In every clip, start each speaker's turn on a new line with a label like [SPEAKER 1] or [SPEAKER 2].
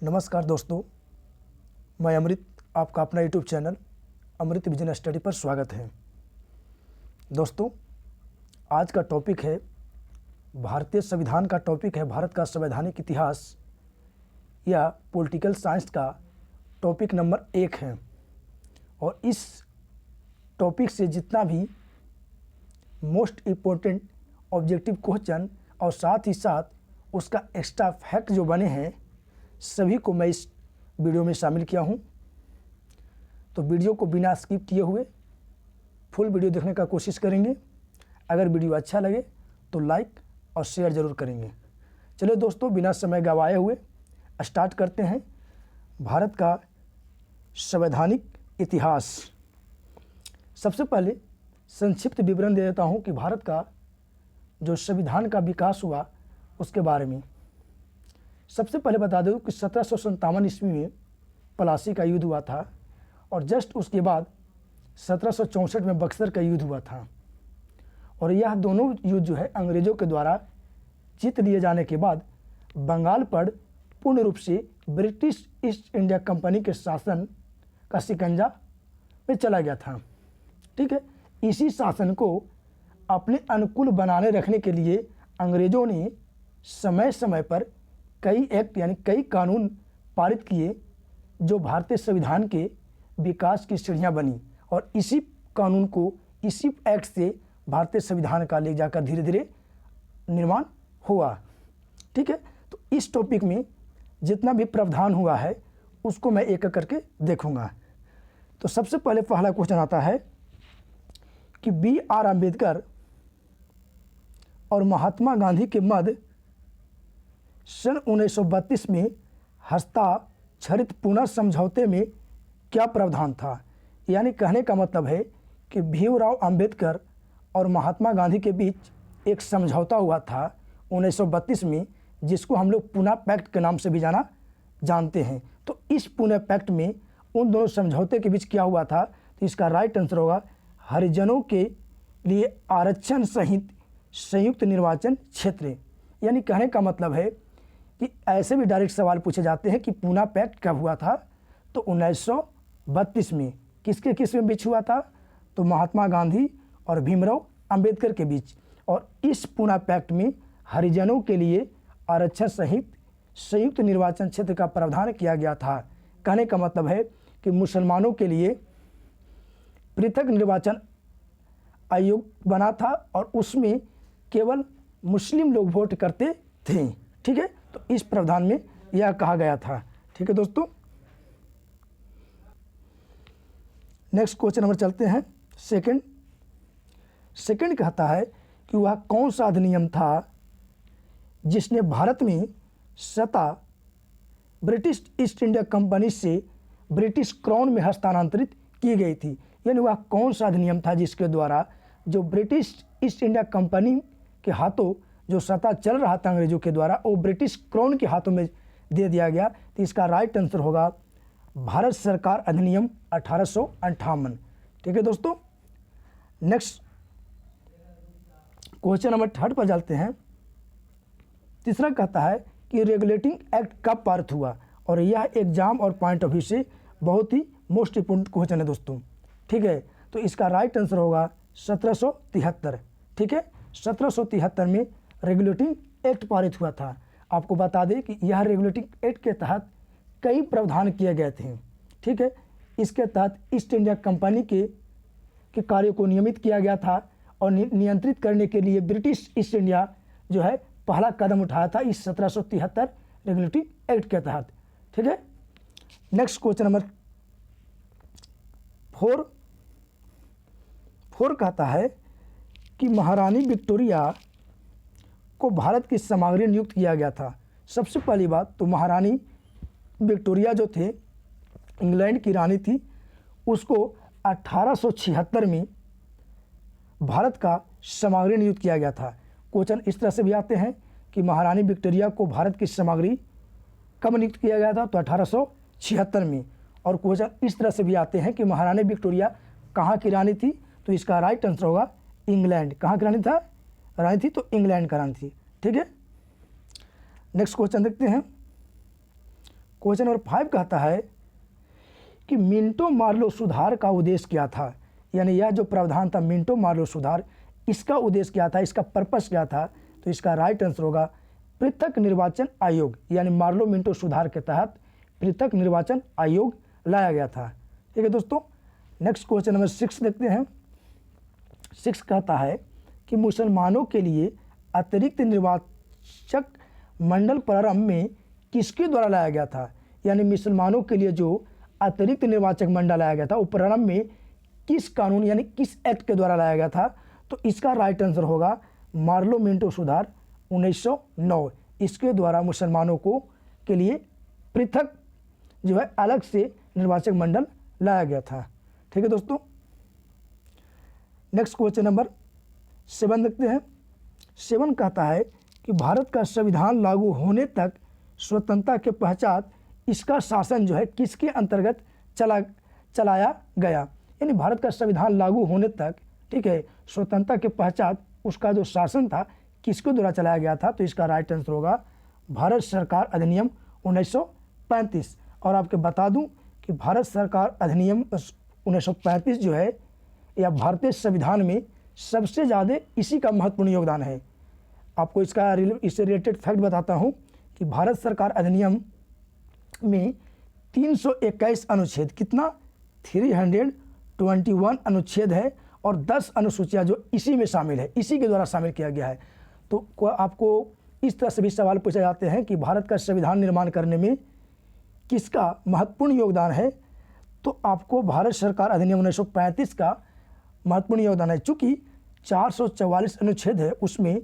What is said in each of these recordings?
[SPEAKER 1] नमस्कार दोस्तों, मैं अमृत, आपका अपना यूट्यूब चैनल अमृत विजन स्टडी पर स्वागत है। दोस्तों, आज का टॉपिक है भारतीय संविधान का टॉपिक है भारत का संवैधानिक इतिहास या पॉलिटिकल साइंस का टॉपिक नंबर 1 है। और इस टॉपिक से जितना भी मोस्ट इम्पोर्टेंट ऑब्जेक्टिव क्वेश्चन और साथ ही साथ उसका एक्स्ट्रा फैक्ट जो बने हैं सभी को मैं इस वीडियो में शामिल किया हूं। तो वीडियो को बिना स्किप किए हुए फुल वीडियो देखने का कोशिश करेंगे। अगर वीडियो अच्छा लगे तो लाइक और शेयर ज़रूर करेंगे। चलिए दोस्तों, बिना समय गंवाए हुए स्टार्ट करते हैं भारत का संवैधानिक इतिहास। सबसे पहले संक्षिप्त विवरण दे देता हूं कि भारत का जो संविधान का विकास हुआ उसके बारे में। सबसे पहले बता दूं कि 1757 ईस्वी में प्लासी का युद्ध हुआ था और जस्ट उसके बाद 1764 में बक्सर का युद्ध हुआ था। और यह दोनों युद्ध जो है अंग्रेज़ों के द्वारा जीत लिए जाने के बाद बंगाल पर पूर्ण रूप से ब्रिटिश ईस्ट इंडिया कंपनी के शासन का शिकंजा में चला गया था। ठीक है, इसी शासन को अपने अनुकूल बनाने रखने के लिए अंग्रेज़ों ने समय समय पर कई एक्ट यानी कई कानून पारित किए जो भारतीय संविधान के विकास की सीढ़ियाँ बनी। और इसी कानून को, इसी एक्ट से भारतीय संविधान का ले जाकर धीरे धीरे निर्माण हुआ। ठीक है, तो इस टॉपिक में जितना भी प्रावधान हुआ है उसको मैं एक एक करके देखूंगा। तो सबसे पहले पहला क्वेश्चन आता है कि B.R. अम्बेडकर और महात्मा गांधी के मध्य सन 1932 में हस्ताक्षरित पुनः समझौते में क्या प्रावधान था। यानी कहने का मतलब है कि भीमराव अंबेडकर और महात्मा गांधी के बीच एक समझौता हुआ था 1932 में, जिसको हम लोग पुणे पैक्ट के नाम से भी जानते हैं। तो इस पुणे पैक्ट में उन दोनों समझौते के बीच क्या हुआ था, तो इसका राइट आंसर होगा हरिजनों के लिए आरक्षण सहित संयुक्त निर्वाचन क्षेत्र। यानी कहने का मतलब है कि ऐसे भी डायरेक्ट सवाल पूछे जाते हैं कि पुणे पैक्ट कब हुआ था, तो 1932 में। किसके बीच हुआ था, तो महात्मा गांधी और भीमराव अंबेडकर के बीच। और इस पुणे पैक्ट में हरिजनों के लिए आरक्षण सहित संयुक्त निर्वाचन क्षेत्र का प्रावधान किया गया था। कहने का मतलब है कि मुसलमानों के लिए पृथक निर्वाचन आयोग बना था और उसमें केवल मुस्लिम लोग वोट करते थे। ठीक है, तो इस प्रावधान में यह कहा गया था। ठीक है दोस्तों, नेक्स्ट क्वेश्चन नंबर चलते हैं। सेकंड कहता है कि वह कौन सा अधिनियम था जिसने भारत में सत्ता ब्रिटिश ईस्ट इंडिया कंपनी से ब्रिटिश क्राउन में हस्तांतरित की गई थी। यानी वह कौन सा अधिनियम था जिसके द्वारा जो ब्रिटिश ईस्ट इंडिया कंपनी के हाथों जो सत्ता चल रहा था अंग्रेजों के द्वारा, वो ब्रिटिश क्राउन के हाथों में दे दिया गया। तो इसका राइट आंसर होगा भारत सरकार अधिनियम 1858। ठीक है दोस्तों, नेक्स्ट क्वेश्चन नंबर 3 पर चलते हैं। तीसरा कहता है कि रेगुलेटिंग एक्ट कब पारित हुआ, और यह एग्जाम और पॉइंट ऑफ व्यू से बहुत ही मोस्ट इंपोर्टेंट क्वेश्चन है दोस्तों। ठीक है, तो इसका राइट आंसर होगा 1773। ठीक है, 1773 में रेगुलेटिंग एक्ट पारित हुआ था। आपको बता दें कि यह रेगुलेटिंग एक्ट के तहत कई प्रावधान किए गए थे। ठीक है, इसके तहत ईस्ट इंडिया कंपनी के कार्यों को नियमित किया गया था और नियंत्रित करने के लिए ब्रिटिश ईस्ट इंडिया जो है पहला कदम उठाया था इस 1773 रेगुलेटिंग एक्ट के तहत। ठीक है, नेक्स्ट क्वेश्चन नंबर 4 कहता है कि महारानी विक्टोरिया को भारत की सम्राज्ञी नियुक्त किया गया था। सबसे पहली बात तो महारानी विक्टोरिया जो थे इंग्लैंड की रानी थी, उसको 1876 में भारत का सम्राज्ञी नियुक्त किया गया था। क्वेश्चन इस तरह से भी आते हैं कि महारानी विक्टोरिया को भारत की सम्राज्ञी कब नियुक्त किया गया था, तो 1876 में। और क्वेश्चन इस तरह से भी आते हैं कि महारानी विक्टोरिया कहाँ की रानी थी, तो इसका राइट आंसर होगा इंग्लैंड। कहाँ की रानी थी तो इंग्लैंड का रानी थी। ठीक है, नेक्स्ट क्वेश्चन देखते हैं। क्वेश्चन नंबर 5 कहता है कि मिंटो मार्लो सुधार का उद्देश्य क्या था। यानी यह जो प्रावधान था मिंटो मार्लो सुधार, इसका उद्देश्य क्या था, इसका पर्पस क्या था। तो इसका राइट आंसर होगा पृथक निर्वाचन आयोग, यानी मार्लो मिंटो सुधार के तहत पृथक निर्वाचन आयोग लाया गया था। ठीक है दोस्तों, नेक्स्ट क्वेश्चन नंबर 6 देखते हैं। 6 कहता है कि मुसलमानों के लिए अतिरिक्त निर्वाचक मंडल प्रारंभ में किसके द्वारा लाया गया था। यानी मुसलमानों के लिए जो अतिरिक्त निर्वाचक मंडल लाया गया था वो प्रारंभ में किस कानून यानी किस एक्ट के द्वारा लाया गया था। तो इसका राइट आंसर होगा मार्लो मिंटो सुधार 1909। इसके द्वारा मुसलमानों को के लिए पृथक जो है अलग से निर्वाचक मंडल लाया गया था। ठीक है दोस्तों, नेक्स्ट क्वेश्चन नंबर 7 देखते हैं। 7 कहता है कि भारत का संविधान लागू होने तक स्वतंत्रता के पश्चात इसका शासन जो है किसके अंतर्गत चलाया गया। यानी भारत का संविधान लागू होने तक, ठीक है, स्वतंत्रता के पश्चात उसका जो शासन था किसके द्वारा चलाया गया था। तो इसका राइट आंसर होगा भारत सरकार अधिनियम 1935। और आपको बता दूं कि भारत सरकार अधिनियम 1935 जो है या भारतीय संविधान में सबसे ज़्यादा इसी का महत्वपूर्ण योगदान है। आपको इससे रिलेटेड फैक्ट बताता हूं कि भारत सरकार अधिनियम में 321 अनुच्छेद, कितना 321 अनुच्छेद है और 10 अनुसूचियाँ जो इसी में शामिल है, इसी के द्वारा शामिल किया गया है। तो आपको इस तरह से भी सवाल पूछे जाते हैं कि भारत का संविधान निर्माण करने में किसका महत्वपूर्ण योगदान है। तो आपको भारत सरकार अधिनियम 1935 का महत्वपूर्ण योगदान है। चूँकि 444 अनुच्छेद है उसमें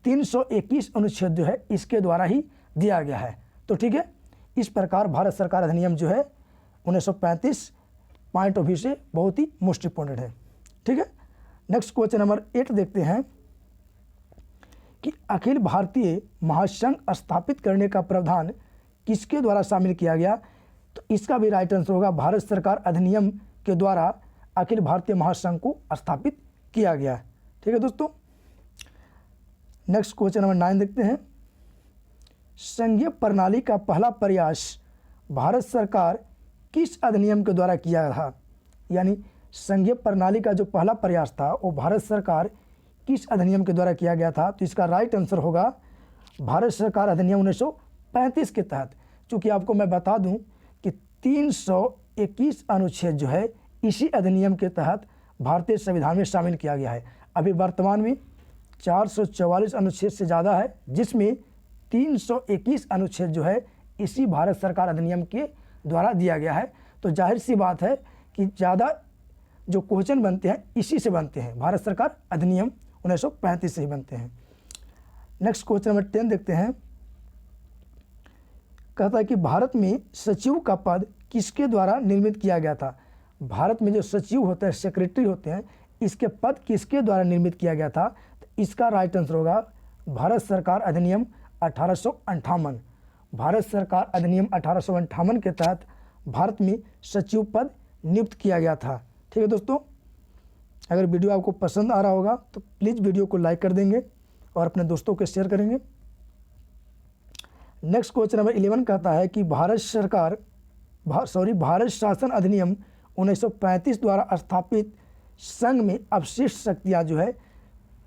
[SPEAKER 1] 321 अनुच्छेद जो है इसके द्वारा ही दिया गया है। तो ठीक है, इस प्रकार भारत सरकार अधिनियम जो है 1935 पॉइंट ऑफ व्यू से बहुत ही मोस्ट इंपॉर्टेंट है। ठीक है, नेक्स्ट क्वेश्चन नंबर 8 देखते हैं कि अखिल भारतीय महासंघ स्थापित करने का प्रावधान किसके द्वारा शामिल किया गया। तो इसका भी राइट आंसर होगा भारत सरकार अधिनियम के द्वारा अखिल भारतीय महासंघ को स्थापित किया गया। ठीक है दोस्तों, नेक्स्ट क्वेश्चन नंबर 9 देखते हैं। संघीय प्रणाली का पहला प्रयास भारत सरकार किस अधिनियम के द्वारा किया था। यानी संघीय प्रणाली का जो पहला प्रयास था वो भारत सरकार किस अधिनियम के द्वारा किया गया था। तो इसका राइट आंसर होगा भारत सरकार अधिनियम 1935 के तहत। चूँकि आपको मैं बता दूं कि 321 अनुच्छेद जो है इसी अधिनियम के तहत भारतीय संविधान में शामिल किया गया है। अभी वर्तमान में 444 अनुच्छेद से ज़्यादा है, जिसमें 321 अनुच्छेद जो है इसी भारत सरकार अधिनियम के द्वारा दिया गया है। तो जाहिर सी बात है कि ज़्यादा जो क्वेश्चन बनते हैं इसी से बनते हैं, भारत सरकार अधिनियम 1935 से ही बनते हैं। नेक्स्ट क्वेश्चन नंबर 10 देखते हैं। कहता है कि भारत में सचिव का पद किसके द्वारा निर्मित किया गया था। भारत में जो सचिव होते हैं, सेक्रेटरी होते हैं, इसके पद किसके द्वारा निर्मित किया गया था। तो इसका राइट आंसर होगा भारत सरकार अधिनियम 1858। भारत सरकार अधिनियम 1858 के तहत भारत में सचिव पद नियुक्त किया गया था। ठीक है दोस्तों, अगर वीडियो आपको पसंद आ रहा होगा तो प्लीज़ वीडियो को लाइक कर देंगे और अपने दोस्तों के शेयर करेंगे। नेक्स्ट क्वेश्चन नंबर 11 कहता है कि भारत शासन अधिनियम 1935 द्वारा स्थापित संघ में अवशिष्ट शक्तियाँ जो है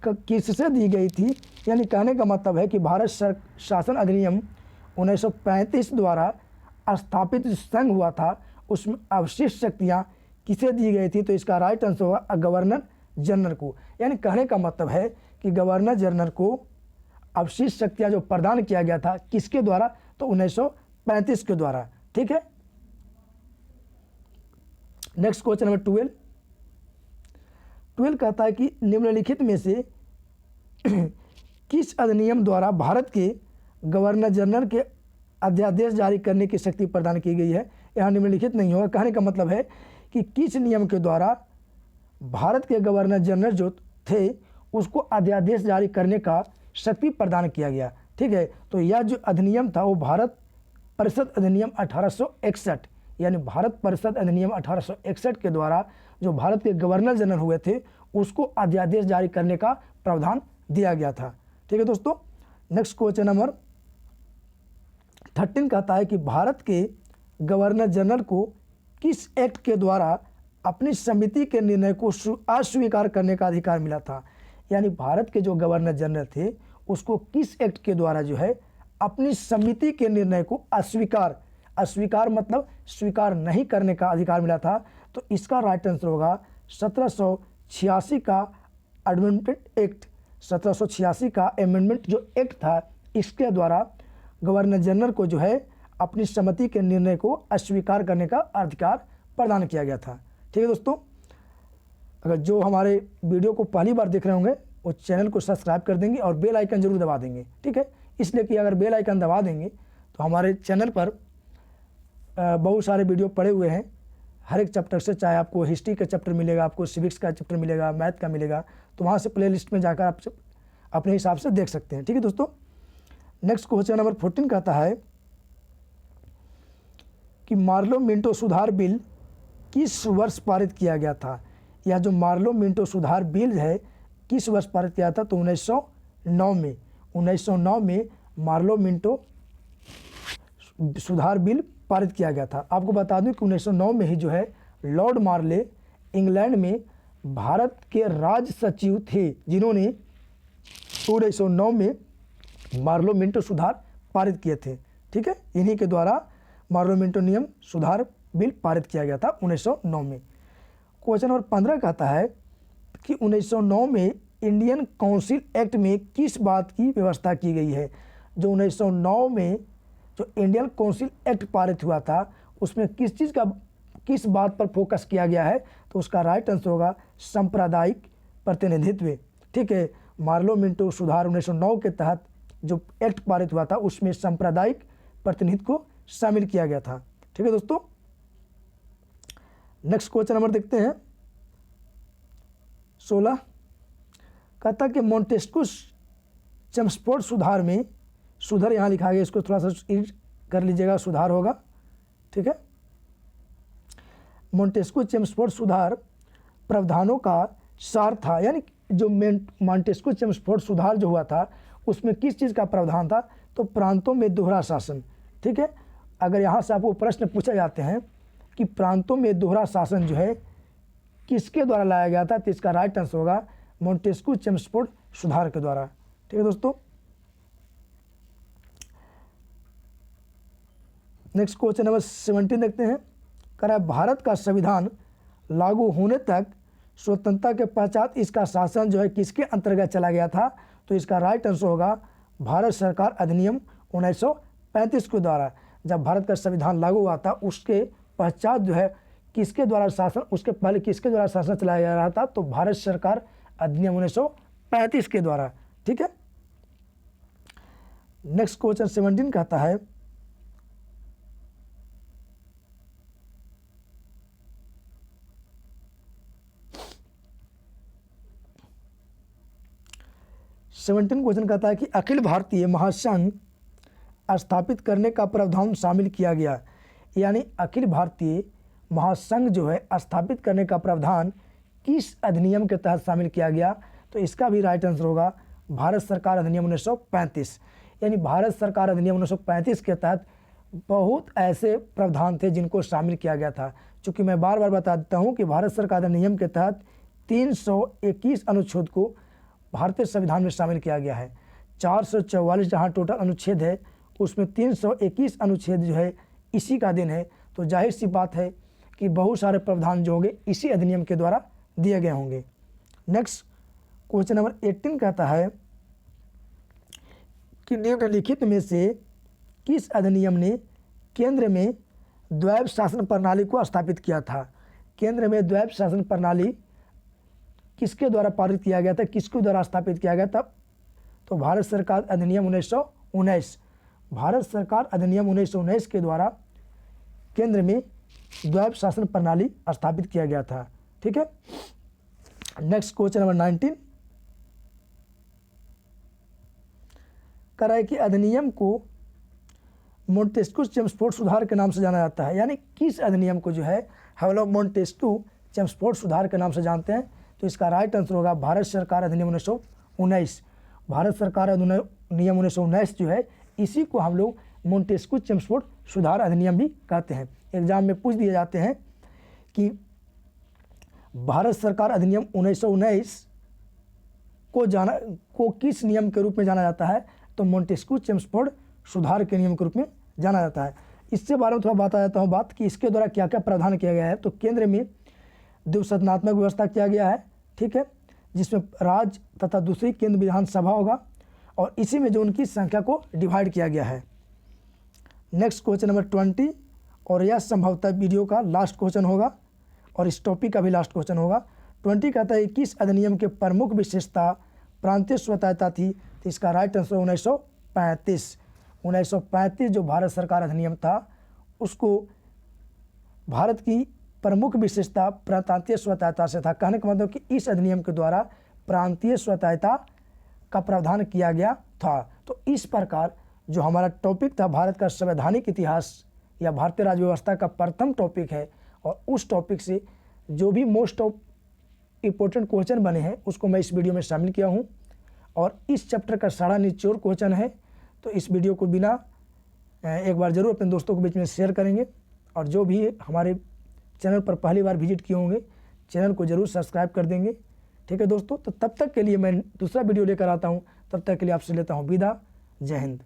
[SPEAKER 1] किससे दी गई थी। यानी कहने का मतलब है कि भारत शासन अधिनियम 1935 द्वारा स्थापित संघ हुआ था उसमें अवशिष्ट शक्तियाँ किसे दी गई थी। तो इसका राइट आंसर होगा गवर्नर जनरल को। यानी कहने का मतलब है कि गवर्नर जनरल को अवशिष्ट शक्तियाँ जो प्रदान किया गया था किसके द्वारा, तो 1935 के द्वारा। ठीक है, नेक्स्ट क्वेश्चन नंबर 12 कहता है कि निम्नलिखित में से किस अधिनियम द्वारा भारत के गवर्नर जनरल के अध्यादेश जारी करने की शक्ति प्रदान की गई है। यहाँ निम्नलिखित नहीं होगा, कहने का मतलब है कि किस नियम के द्वारा भारत के गवर्नर जनरल जो थे उसको अध्यादेश जारी करने का शक्ति प्रदान किया गया। ठीक है, तो यह जो अधिनियम था वो भारत परिषद अधिनियम 1861, यानी भारत परिषद अधिनियम 1861 के द्वारा जो भारत के गवर्नर जनरल हुए थे उसको अध्यादेश जारी करने का प्रावधान दिया गया था। ठीक है दोस्तों, नेक्स्ट क्वेश्चन नंबर 13 कहता है कि भारत के गवर्नर जनरल को किस एक्ट के द्वारा अपनी समिति के निर्णय को अस्वीकार करने का अधिकार मिला था। यानी भारत के जो गवर्नर जनरल थे उसको किस एक्ट के द्वारा जो है अपनी समिति के निर्णय को अस्वीकार मतलब स्वीकार नहीं करने का अधिकार मिला था। तो इसका राइट आंसर होगा 1786 का अमेंडमेंट एक्ट। 1786 का अमेंडमेंट जो एक्ट था इसके द्वारा गवर्नर जनरल को जो है अपनी समिति के निर्णय को अस्वीकार करने का अधिकार प्रदान किया गया था। ठीक है दोस्तों, अगर जो हमारे वीडियो को पहली बार देख रहे होंगे वो चैनल को सब्सक्राइब कर देंगे और बेल आइकन जरूर दबा देंगे। ठीक है, इसलिए कि अगर बेल आइकन दबा देंगे तो हमारे चैनल पर बहुत सारे वीडियो पड़े हुए हैं हर एक चैप्टर से, चाहे आपको हिस्ट्री का चैप्टर मिलेगा, आपको सिविक्स का चैप्टर मिलेगा, मैथ का मिलेगा, तो वहाँ से प्लेलिस्ट में जाकर आप अपने हिसाब से देख सकते हैं। ठीक है दोस्तों, नेक्स्ट क्वेश्चन नंबर 14 कहता है कि मार्लो मिंटो सुधार बिल किस वर्ष पारित किया गया था। यह जो मार्लो मिंटो सुधार बिल है किस वर्ष पारित किया था, तो 1909 में मार्लो मिंटो सुधार बिल पारित किया गया था। आपको बता दूं कि 1909 में ही जो है लॉर्ड मार्ले इंग्लैंड में भारत के राज सचिव थे जिन्होंने 1909 में मार्लो मिंटो सुधार पारित किए थे। ठीक है, इन्हीं के द्वारा मार्लो मिंटो नियम सुधार बिल पारित किया गया था 1909 में। क्वेश्चन नंबर 15 कहता है कि 1909 में इंडियन काउंसिल एक्ट में किस बात की व्यवस्था की गई है। जो 1909 में जो इंडियन काउंसिल एक्ट पारित हुआ था उसमें किस बात पर फोकस किया गया है, तो उसका राइट आंसर होगा सांप्रदायिक प्रतिनिधित्व। ठीक है, मार्लो मिंटो सुधार 1909 के तहत जो एक्ट पारित हुआ था उसमें सांप्रदायिक प्रतिनिधित्व को शामिल किया गया था। ठीक है दोस्तों, नेक्स्ट क्वेश्चन नंबर देखते हैं 16 कहता कि मोंटेस्क्यू चेम्सफोर्ड सुधार में, सुधार यहाँ लिखा गया, इसको थोड़ा सा एडिट कर लीजिएगा, सुधार होगा। ठीक है, मोंटेस्क्यू चेम्सफोर्ड सुधार प्रावधानों का सार था। यानी जो मोंटेस्क्यू चेम्सफोर्ड सुधार जो हुआ था उसमें किस चीज़ का प्रावधान था, तो प्रांतों में दोहरा शासन। ठीक है, अगर यहाँ से आपको प्रश्न पूछे जाते हैं कि प्रांतों में दोहरा शासन जो है किसके द्वारा लाया गया था, तो इसका राइट आंसर होगा मोंटेस्क्यू चेम्सफोर्ड सुधार के द्वारा। ठीक है दोस्तों, नेक्स्ट क्वेश्चन नंबर 17 देखते हैं। कह रहा है भारत का संविधान लागू होने तक स्वतंत्रता के पश्चात इसका शासन जो है किसके अंतर्गत चला गया था, तो इसका राइट आंसर होगा भारत सरकार अधिनियम 1935 के द्वारा। जब भारत का संविधान लागू हुआ था उसके पश्चात जो है किसके द्वारा शासन, उसके पहले किसके द्वारा शासन चलाया जा रहा था, तो भारत सरकार अधिनियम 1935 के द्वारा। ठीक है, नेक्स्ट क्वेश्चन 17 कहता है क्वेश्चन कहता है कि अखिल भारतीय महासंघ स्थापित करने का प्रावधान शामिल किया गया। यानी अखिल भारतीय महासंघ जो है स्थापित करने का प्रावधान किस अधिनियम के तहत शामिल किया गया, तो इसका भी राइट आंसर होगा भारत सरकार अधिनियम 1935। यानी भारत सरकार अधिनियम 1935 के तहत बहुत ऐसे प्रावधान थे जिनको शामिल किया गया था। चूँकि मैं बार बार बता देता हूँ कि भारत सरकार अधिनियम के तहत 321 अनुच्छेद को भारतीय संविधान में शामिल किया गया है। 444 जहाँ टोटल अनुच्छेद है उसमें 321 अनुच्छेद जो है इसी का दिन है। तो जाहिर सी बात है कि बहुत सारे प्रावधान जो होंगे इसी अधिनियम के द्वारा दिए गए होंगे। नेक्स्ट क्वेश्चन नंबर 18 कहता है कि निम्नलिखित में से किस अधिनियम ने केंद्र में द्वैध शासन प्रणाली को स्थापित किया था। केंद्र में द्वैध शासन प्रणाली किसके द्वारा पारित किया गया था, किसके द्वारा स्थापित किया गया था, तो भारत सरकार अधिनियम 1919। भारत सरकार अधिनियम 1919 के द्वारा केंद्र में द्वैध शासन प्रणाली स्थापित किया गया था। ठीक है, नेक्स्ट क्वेश्चन नंबर 19 कह रहा है कि अधिनियम को मोंटेस्क्यू चेम्सफोर्ड सुधार के नाम से जाना जाता है। यानी किस अधिनियम को जो है हम लोग मोंटेस्क्यू चेम्सफोर्ड सुधार के नाम से जानते हैं, तो इसका राइट आंसर होगा भारत सरकार अधिनियम 1919। भारत सरकार अधिनियम 1919 जो है इसी को हम लोग मोंटेस्क्यू चेम्सफोर्ड सुधार अधिनियम भी कहते हैं। एग्जाम में पूछ दिए जाते हैं कि भारत सरकार अधिनियम 1919 को किस नियम के रूप में जाना जाता है, तो मोंटेस्क्यू चेम्सफोर्ड सुधार के नियम के रूप में जाना जाता है। इससे बारे में थोड़ा बता देता हूँ बात कि इसके द्वारा क्या क्या प्रावधान किया गया है। तो केंद्र में द्विसदनात्मक व्यवस्था किया गया है, ठीक है, जिसमें राज्य तथा दूसरी केंद्र विधानसभा होगा और इसी में जो उनकी संख्या को डिवाइड किया गया है। नेक्स्ट क्वेश्चन नंबर 20, और यह संभवतः वीडियो का लास्ट क्वेश्चन होगा और इस टॉपिक का भी लास्ट क्वेश्चन होगा। 20 कहता है किस अधिनियम के प्रमुख विशेषता प्रांतीय स्वतंत्रता थी, तो इसका राइट आंसर 1935। 1935 जो भारत सरकार अधिनियम था उसको भारत की प्रमुख विशेषता प्रांतीय स्वतंत्रता से था। कहने का मतलब कि इस अधिनियम के द्वारा प्रांतीय स्वतंत्रता का प्रावधान किया गया था। तो इस प्रकार जो हमारा टॉपिक था भारत का संवैधानिक इतिहास या भारतीय राज्य व्यवस्था का प्रथम टॉपिक है, और उस टॉपिक से जो भी मोस्ट ऑफ इम्पोर्टेंट क्वेश्चन बने हैं उसको मैं इस वीडियो में शामिल किया हूँ। और इस चैप्टर का सारा निचोड़ क्वेश्चन है, तो इस वीडियो को बिना एक बार ज़रूर अपने दोस्तों के बीच में शेयर करेंगे। और जो भी हमारे चैनल पर पहली बार विजिट किए होंगे चैनल को ज़रूर सब्सक्राइब कर देंगे, ठीक है दोस्तों। तो तब तक के लिए मैं दूसरा वीडियो लेकर आता हूँ, तब तक के लिए आपसे लेता हूँ विदा। जय हिंद।